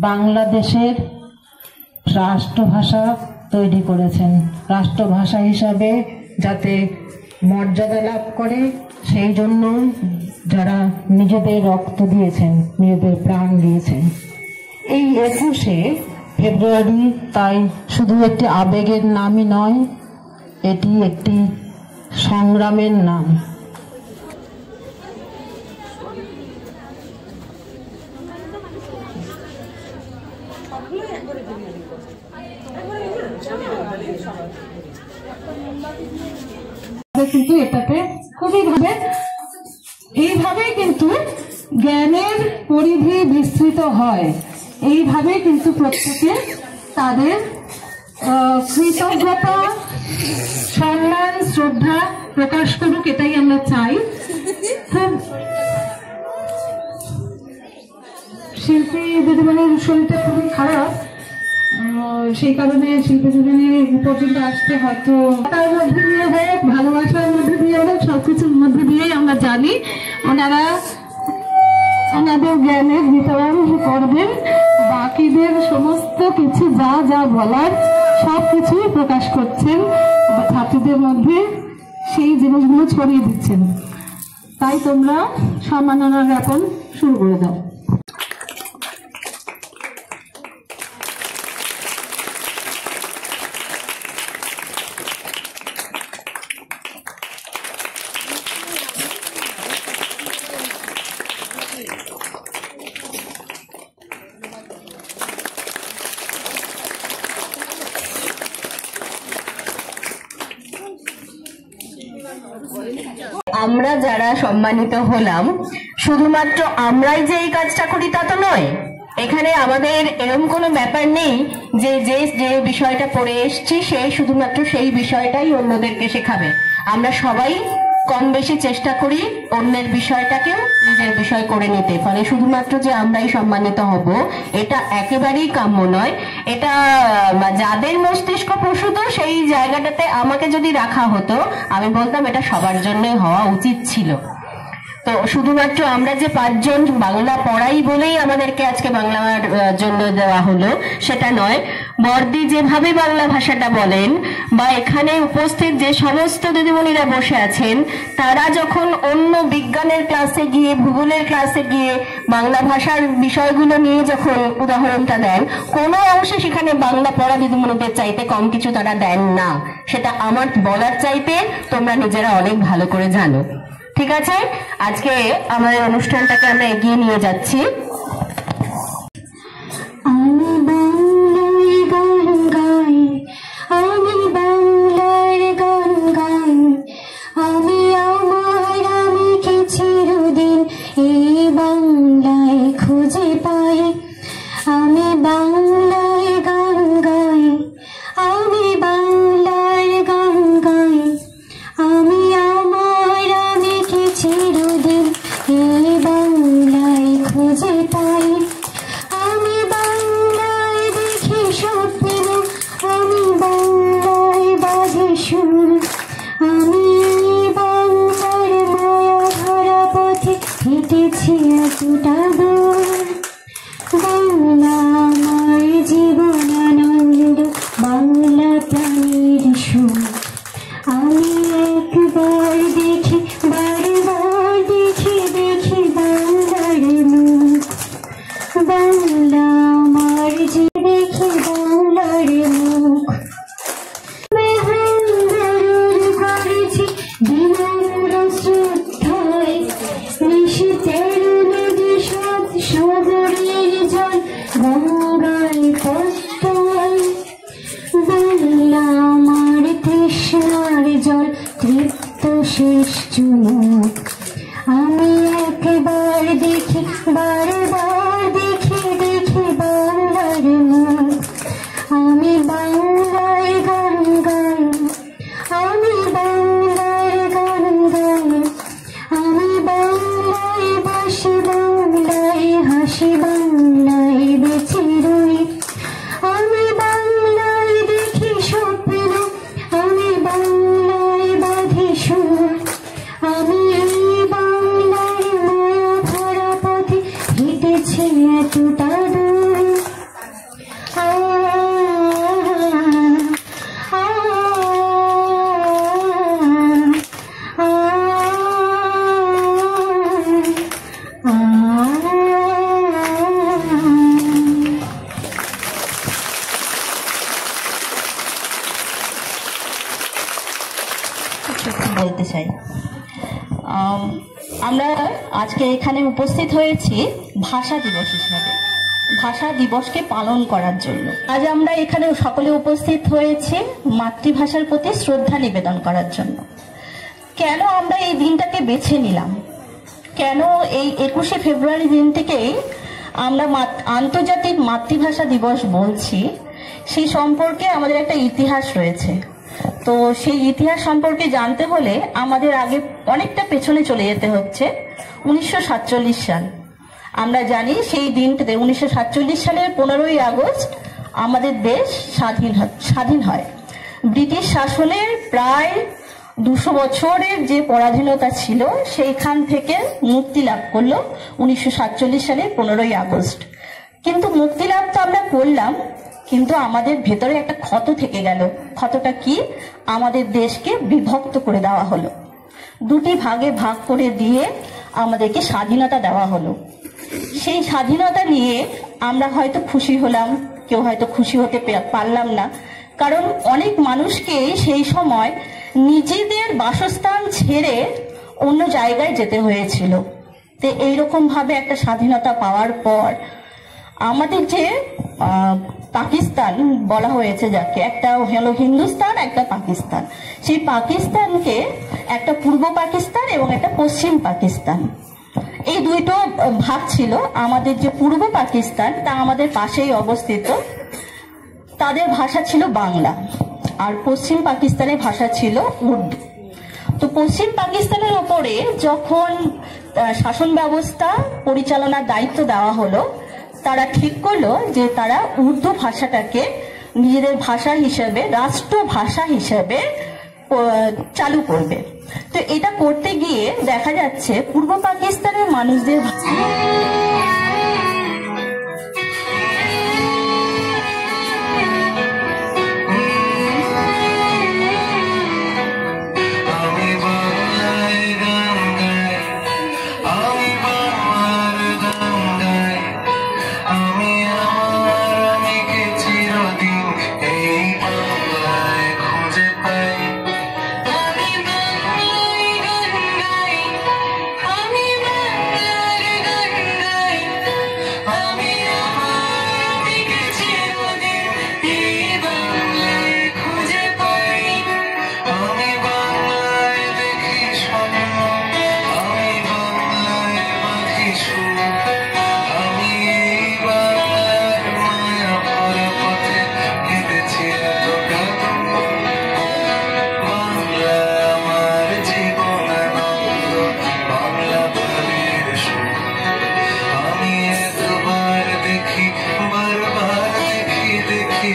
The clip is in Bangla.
বাংলাদেশের রাষ্ট্রভাষা তৈরি করেছেন। রাষ্ট্রভাষা হিসাবে যাতে মর্যাদা লাভ করে সেই জন্য যারা নিজেদের রক্ত দিয়েছেন, নিজেদের প্রাণ দিয়েছেন। এই 21শে ফেব্রুয়ারি তাই শুধু একটি আবেগের নামই নয়, এটি একটি সংগ্রামের নাম। কিন্তু এটাতে এইভাবে কিন্তু জ্ঞানের পরিধি বিস্তৃত হয়। এইভাবে কিন্তু প্রত্যেকে তাদের কৃতজ্ঞতা, সম্মান, শ্রদ্ধা প্রকাশ করুক, এটাই আমরা চাই। শিল্পী দিদিমণির শরীরটা খুবই খারাপ, সেই কারণে শিল্পী দিদিমণি পর্যন্ত আসতে হয়তো তার মধ্যে দিয়ে হোক, ভালোবাসার মধ্যে দিয়ে হোক, সবকিছুর মধ্যে দিয়েই আমরা জানি ওনারা ওনাদের জ্ঞানের বিতরণ করবেন। বাকিদের সমস্ত কিছু যা যা বলার সবকিছুই প্রকাশ করছেন, ছাত্রীদের মধ্যে সেই জিনিসগুলো ছড়িয়ে দিচ্ছেন। তাই তোমরা সম্মাননা জ্ঞাপন শুরু করে দাও। আমরা যারা সম্মানিত হলাম, শুধুমাত্র আমরাই যে এই কাজটা করি তা তো নয়। এখানে আমাদের এরকম কোনো ব্যাপার নেই যে যে বিষয়টা পড়ে এসছি সে শুধুমাত্র সেই বিষয়টাই অন্যদেরকে শেখাবে। আমরা সবাই কম বেশি চেষ্টা করি অন্যের বিষয়টাকেও নিজের বিষয় করে নিতে। ফলে শুধুমাত্র যে আমরাই সম্মানিত হব এটা একেবারেই কাম্য নয়। এটা যাদের মস্তিষ্ক প্রসূত সেই জায়গাটাতে আমাকে যদি রাখা হতো আমি বলতাম এটা সবার জন্যই হওয়া উচিত ছিল। তো শুধুমাত্র আমরা যে 5 জন বাংলা পড়াই বলেই আমাদেরকে আজকে বাংলার জন্য দেওয়া হলো সেটা নয়। বর্দি যেভাবে বাংলা ভাষাটা বলেন বা এখানে উপস্থিত যে সমস্ত দিদিমণিরা বসে আছেন তারা যখন অন্য বিজ্ঞানের ক্লাসে গিয়ে, ভূগোলের ক্লাসে গিয়ে বাংলা ভাষার বিষয়গুলো নিয়ে যখন উদাহরণটা দেন, কোনো অংশে সেখানে বাংলা পড়া দিদিমণিদের চাইতে কম কিছু তারা দেন না। সেটা আমার বলার চাইতে তোমরা নিজেরা অনেক ভালো করে জানো। ঠিক আছে, আজকে আমাদের অনুষ্ঠানটাকে আমরা এগিয়ে নিয়ে যাচ্ছি। আমি বাংলায় গান গাই, আমি বাংলার গান গাই, আমি আমার আমিকে চিরদিন এই বাংলায় খুঁজে পাই। আমি বাংলায় গান গাই, আমি বাংলার গান গাই, আমি আমার আমিকে চিরদিন এই বাংলায় খুঁজে পাই। আমি বাংলায় দেখি স্বপ্ন, আমি বাংলায় বাজে সুর, আমি বাংলার মায়া ভরা পথে হেঁটেছি এতটা দূর। বাংলা আমার আজকে এখানে উপস্থিত হয়েছি ভাষা দিবস হিসাবে, ভাষা দিবসকে পালন করার জন্য। আজ আমরা এখানে সকলে উপস্থিত হয়েছি মাতৃভাষার প্রতি শ্রদ্ধা নিবেদন করার জন্য। কেন আমরা এই দিনটাকে বেছে নিলাম, কেন এই 21শে ফেব্রুয়ারি দিনটিকেই আমরা আন্তর্জাতিক মাতৃভাষা দিবস বলছি, সেই সম্পর্কে আমাদের একটা ইতিহাস রয়েছে। তো সেই ইতিহাস সম্পর্কে জানতে হলে আমাদের আগে অনেকটা পেছনে চলে যেতে হচ্ছে 1947 সাল। আমরা জানি সেই দিনটাতে 1947 সালের 15ই আগস্ট আমাদের দেশ স্বাধীন হয়। ব্রিটিশ শাসনের প্রায় 200 বছরের যে পরাধীনতা ছিল সেইখান থেকে মুক্তি লাভ করলো 1947 সালের 15ই আগস্ট। কিন্তু মুক্তি লাভ তো আমরা করলাম, কিন্তু আমাদের ভেতরে একটা ক্ষত থেকে গেল। ক্ষতটা কি? আমাদের দেশকে বিভক্ত করে দেওয়া হলো, দুটি ভাগে ভাগ করে দিয়ে আমাদেরকে স্বাধীনতা দেওয়া হলো। সেই স্বাধীনতা নিয়ে আমরা হয়তো খুশি হলাম, কেউ হয়তো খুশি হতে পারলাম না, কারণ অনেক মানুষকে সেই সময় নিজেদের বাসস্থান ছেড়ে অন্য জায়গায় যেতে হয়েছিল। তো এইরকম ভাবে একটা স্বাধীনতা পাওয়ার পর আমাদের যে পাকিস্তান বলা হয়েছে, যাকে একটা হলো হিন্দুস্তান, একটা পাকিস্তান, সেই পাকিস্তানকে একটা পূর্ব পাকিস্তান এবং একটা পশ্চিম পাকিস্তান, এই দুটো ভাগ ছিল। আমাদের যে পূর্ব পাকিস্তান তা আমাদের পাশেই অবস্থিত, তাদের ভাষা ছিল বাংলা, আর পশ্চিম পাকিস্তানের ভাষা ছিল উর্দু। তো পশ্চিম পাকিস্তানের ওপরে যখন শাসন ব্যবস্থা পরিচালনার দায়িত্ব দেওয়া হলো, তারা ঠিক করলো যে তারা উর্দু ভাষাটাকে নিজেদের ভাষা হিসেবে, রাষ্ট্র ভাষা হিসেবে চালু করবে। তো এটা করতে গিয়ে দেখা যাচ্ছে পূর্ব পাকিস্তানের মানুষদের বারবার দেখি বারবার দেখি